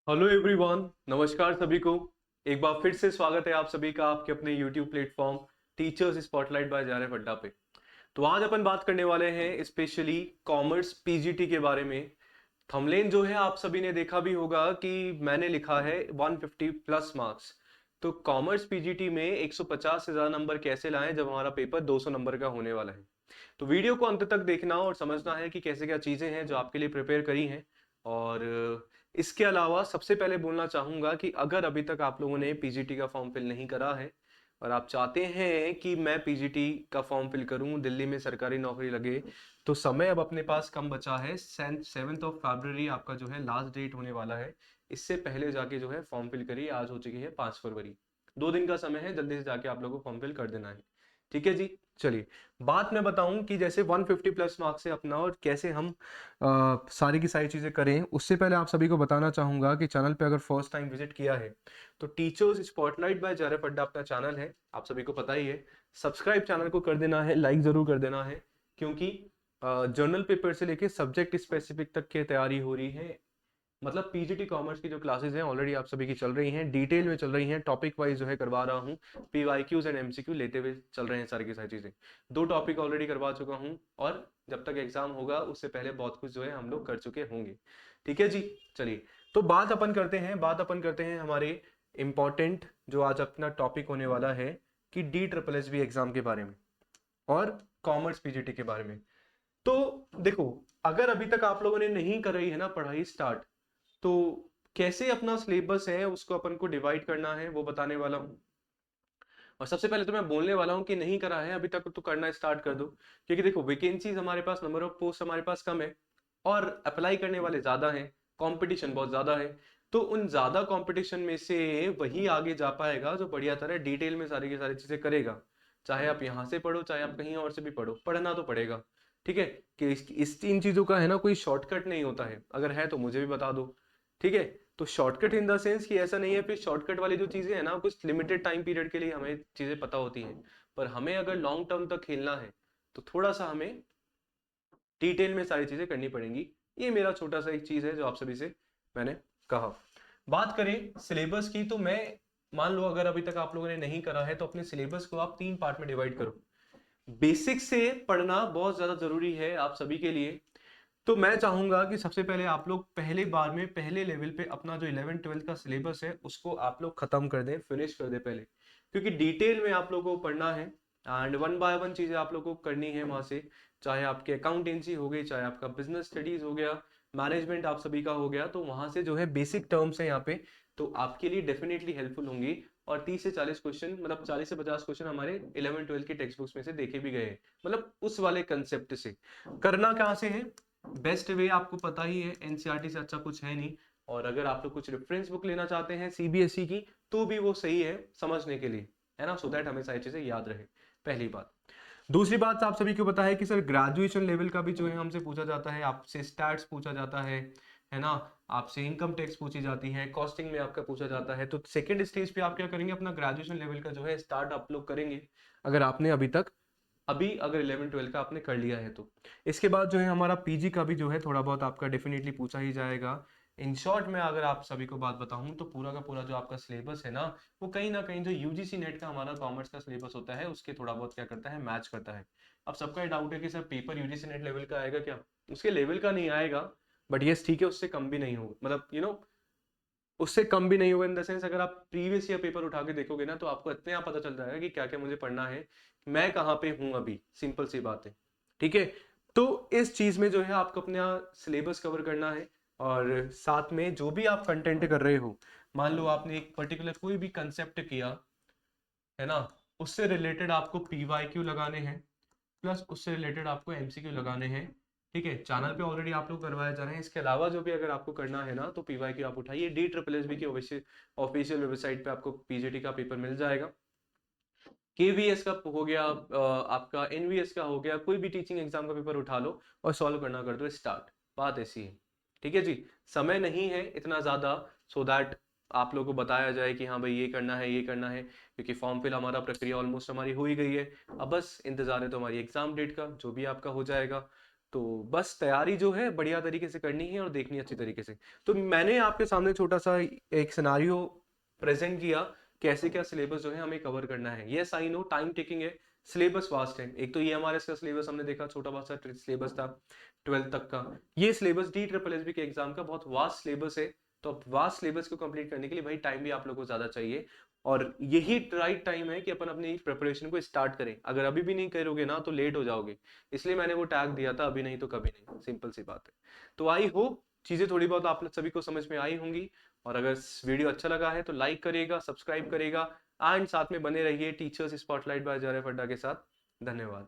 Hello everyone, नमस्कार सभी को। एक बार फिर से स्वागत है आप सभी का आपके अपने YouTube platform teachers spotlight by JRF. Adda पे। तो आज अपन बात करने वाले हैं स्पेशली कॉमर्स पीजीटी के बारे में। थंबनेल जो है आप सभी ने देखा भी होगा कि मैंने लिखा है 150 प्लस मार्क्स। तो कॉमर्स पीजीटी में 150 से ज्यादा नंबर कैसे लाएं जब हमारा पेपर 200 नंबर का होने वाला है। तो वीडियो को अंत तक देखना और समझना है कि कैसे क्या चीजें हैं जो आपके लिए प्रिपेयर करी हैं। और इसके अलावा सबसे पहले बोलना चाहूंगा कि अगर अभी तक आप लोगों ने पीजीटी का फॉर्म फिल नहीं करा है और आप चाहते हैं कि मैं पीजीटी का फॉर्म फिल करूं, दिल्ली में सरकारी नौकरी लगे, तो समय अब अपने पास कम बचा है। 7 आपका जो है लास्ट डेट होने वाला है। इससे पहले जाके जो है फॉर्म फिल करिए। आज हो चुकी है 5 फरवरी। 2 दिन का समय है, जल्दी से जाके आप लोगों को फॉर्म फिल कर देना है। ठीक है जी। चलिए, बात मैं बताऊं कि जैसे 150 प्लस मार्क्स से अपना और कैसे हम सारी की सारी चीज़ें करें, उससे पहले आप सभी को बताना चाहूंगा कि चैनल पे अगर फर्स्ट टाइम विजिट किया है तो टीचर्स स्पॉटलाइट बाय जे.आर.एफ. अड्डा अपना चैनल है, आप सभी को पता ही है। सब्सक्राइब चैनल को कर देना है, लाइक जरूर कर देना है, क्योंकि जर्नल पेपर से लेके सब्जेक्ट स्पेसिफिक तक की तैयारी हो रही है। मतलब पीजीटी कॉमर्स की जो क्लासेस हैं ऑलरेडी आप सभी की चल रही हैं, डिटेल में चल रही हैं, टॉपिक वाइज जो है करवा रहा हूँ। पीवाईक्यूज एंड एमसीक्यू लेते हुए चल रहे हैं सारी की सारी चीजें। 2 टॉपिक ऑलरेडी करवा चुका हूँ और जब तक एग्जाम होगा उससे पहले बहुत कुछ जो है हम लोग कर चुके होंगे। ठीक है जी। चलिए, तो बात अपन करते हैं हमारे इंपॉर्टेंट जो आज अपना टॉपिक होने वाला है कि DSSB एग्जाम के बारे में और कॉमर्स पीजीटी के बारे में। तो देखो, अगर अभी तक आप लोगों ने नहीं करी है ना पढ़ाई स्टार्ट, तो कैसे अपना सिलेबस है उसको अपन को डिवाइड करना है वो बताने वाला हूँ। और सबसे पहले तो मैं बोलने वाला हूँ कि नहीं करा है अभी तक तो करना स्टार्ट कर दो। क्योंकि देखो, वैकेंसीज हमारे पास, नंबर ऑफ पोस्ट हमारे पास कम है और अप्लाई करने वाले ज्यादा हैं, कंपटीशन बहुत ज्यादा है। तो उन ज्यादा कंपटीशन में से वही आगे जा पाएगा जो बढ़िया तरह डिटेल में सारी की सारी चीजें करेगा। चाहे आप यहाँ से पढ़ो, चाहे आप कहीं और से भी पढ़ो, पढ़ना तो पड़ेगा। ठीक है। कि इस इन चीजों का है ना कोई शॉर्टकट नहीं होता है, अगर है तो मुझे भी बता दो। ठीक है। तो शॉर्टकट इन द सेंस कि ऐसा नहीं है, फिर शॉर्टकट वाली जो चीजें है ना कुछ लिमिटेड टाइम पीरियड के लिए हमें चीजें पता होती हैं, पर हमें अगर लॉन्ग टर्म तक खेलना है तो थोड़ा सा हमें डिटेल में सारी चीजें करनी पड़ेंगी। ये मेरा छोटा सा एक चीज है जो आप सभी से मैंने कहा। बात करें सिलेबस की, तो मैं मान लो अगर अभी तक आप लोगों ने नहीं करा है तो अपने सिलेबस को आप 3 पार्ट में डिवाइड करो। बेसिक से पढ़ना बहुत ज्यादा जरूरी है आप सभी के लिए। तो मैं चाहूंगा कि सबसे पहले आप लोग पहले बार में पहले लेवल पे अपना जो 11th 12th का सिलेबस है उसको आप लोग खत्म कर दें, फिनिश कर दें पहले। क्योंकि डिटेल में आप लोगों को पढ़ना है एंड वन बाय वन चीजें आप लोगों को करनी है वहां से। चाहे आपके अकाउंटेंसी हो गई, चाहे आपका बिजनेस स्टडीज हो गया, मैनेजमेंट आप सभी का हो गया, तो वहां से जो है बेसिक टर्म्स है यहाँ पे, तो आपके लिए डेफिनेटली हेल्पफुल होंगी। और 30 से 40 क्वेश्चन, मतलब 40 से 50 क्वेश्चन हमारे 11th 12th के टेक्स्ट बुक्स में से देखे भी गए हैं, मतलब उस वाले कंसेप्ट से। करना कहाँ से है? बेस्ट वे आपको पता ही है, एनसीईआरटी से अच्छा कुछ है नहीं। और अगर आप लोग कुछ रेफरेंस बुक लेना चाहते हैं सीबीएसई की, तो भी वो सही है समझने के लिए, है ना, सो दैट हमें सारी चीजें याद रहे। पहली बात। दूसरी बात, आप सभी को पता है कि सर ग्रेजुएशन लेवल का भी जो है हमसे पूछा जाता है, आपसे स्टैट्स पूछा जाता है ना, आपसे इनकम टैक्स पूछी जाती है, कॉस्टिंग में आपका पूछा जाता है। तो सेकंड स्टेज पे आप क्या करेंगे, अपना ग्रेजुएशन लेवल का जो है स्टार्ट आप लोग करेंगे, अगर आपने अगर 11 12 का आपने कर लिया है तो। इसके बाद जो है हमारा पीजी का भी जो है थोड़ा बहुत आपका डेफिनेटली पूछा ही जाएगा। इन शॉर्ट में अगर आप सभी को बात बताऊं तो पूरा का पूरा जो आपका सिलेबस है ना, वो कहीं ना कहीं जो यूजीसी नेट का हमारा कॉमर्स का सिलेबस होता है उसके थोड़ा बहुत क्या करता है, मैच करता है। अब सबका डाउट है कि sir paper UGC net level का आएगा क्या? उसके लेवल का नहीं आएगा, बट यस ठीक है, उससे कम भी नहीं होगा, मतलब उससे कम भी नहीं होगा इन द सेंस, अगर आप प्रीवियस ईयर पेपर उठा के देखोगे ना तो आपको इतने आप पता चल जाएगा कि क्या क्या मुझे पढ़ना है, मैं कहाँ पे हूं अभी, सिंपल सी बात है। ठीक है। तो इस चीज में जो है आपको अपना सिलेबस कवर करना है। और साथ में जो भी आप कंटेंट कर रहे हो, मान लो आपने एक पर्टिकुलर कोई भी कंसेप्ट किया है ना, उससे रिलेटेड आपको पीवाईक्यू लगाने हैं, प्लस उससे रिलेटेड आपको एमसीक्यू लगाने हैं। ठीक है, चैनल पे ऑलरेडी आप लोग करवाए जा रहे हैं। इसके अलावा जो भी अगर आपको करना है ना तो पीवाईक्यू आप उठाइए, DSSB की ऑफिशियल वेबसाइट पे आपको पीजीटी का पेपर मिल जाएगा। केवीएस का हो गया, आपका एनवीएस का हो गया, कोई भी टीचिंग एग्जाम का पेपर उठा लो और सॉल्व करना कर दो स्टार्ट। बात ऐसी है। ठीक है जी। समय नहीं है इतना ज्यादा, सो दैट आप लोगों को बताया जाए कि हाँ भाई ये करना है ये करना है, क्योंकि फॉर्म फिल हमारा प्रक्रिया ऑलमोस्ट हमारी हो ही गई है। अब बस इंतजार है तो हमारी एग्जाम डेट का, जो भी आपका हो जाएगा। तो बस तैयारी जो है बढ़िया तरीके से करनी है और देखनी है अच्छी तरीके से। तो मैंने आपके सामने छोटा सा एक सिनारियो प्रेजेंट किया, कैसे क्या सिलेबस जो है हमें कवर करना है। Yes I know time taking है, सिलेबस वास्ट है। एक तो EMRS का सिलेबस हमने देखा, छोटा बहुत सा सिलेबस था 12th तक का। ये सिलेबस DSSB के एग्जाम का बहुत वास्ट सिलेबस है। तो अब वास्ट सिलेबस को कंप्लीट करने के लिए भाई टाइम भी आप लोगों को ज्यादा चाहिए, और यही राइट टाइम है कि अपन अपनी प्रिपरेशन को स्टार्ट करें। अगर अभी भी नहीं करोगे ना तो लेट हो जाओगे। इसलिए मैंने वो टैग दिया था, अभी नहीं तो कभी नहीं, सिंपल सी बात है। तो आई होप चीजें थोड़ी बहुत आप लोग सभी को समझ में आई होंगी। और अगर वीडियो अच्छा लगा है तो लाइक करेगा, सब्सक्राइब करेगा, एंड साथ में बने रहिए टीचर्स स्पॉटलाइट बाय आचार्य फड्डा के साथ। धन्यवाद।